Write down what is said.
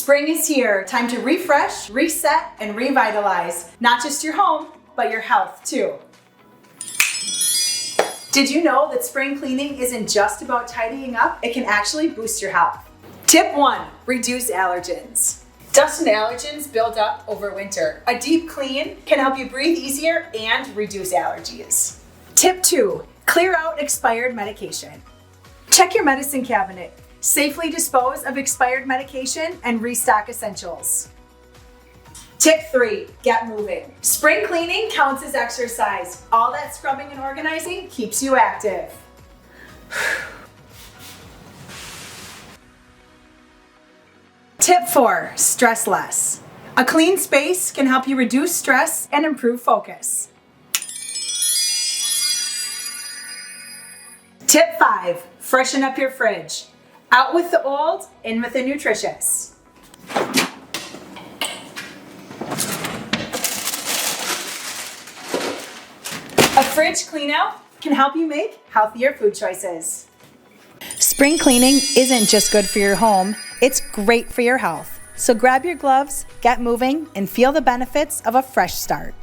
Spring is here. Time to refresh, reset, and revitalize. Not just your home, but your health too. Did you know that spring cleaning isn't just about tidying up? It can actually boost your health. Tip 1, reduce allergens. Dust and allergens build up over winter. A deep clean can help you breathe easier and reduce allergies. Tip 2, clear out expired medication. Check your medicine cabinet. Safely dispose of expired medication and restock essentials. Tip 3, get moving. Spring cleaning counts as exercise. All that scrubbing and organizing keeps you active. Tip 4, stress less. A clean space can help you reduce stress and improve focus. Tip 5, freshen up your fridge. Out with the old, in with the nutritious. A fridge clean out can help you make healthier food choices. Spring cleaning isn't just good for your home, it's great for your health. So grab your gloves, get moving, and feel the benefits of a fresh start.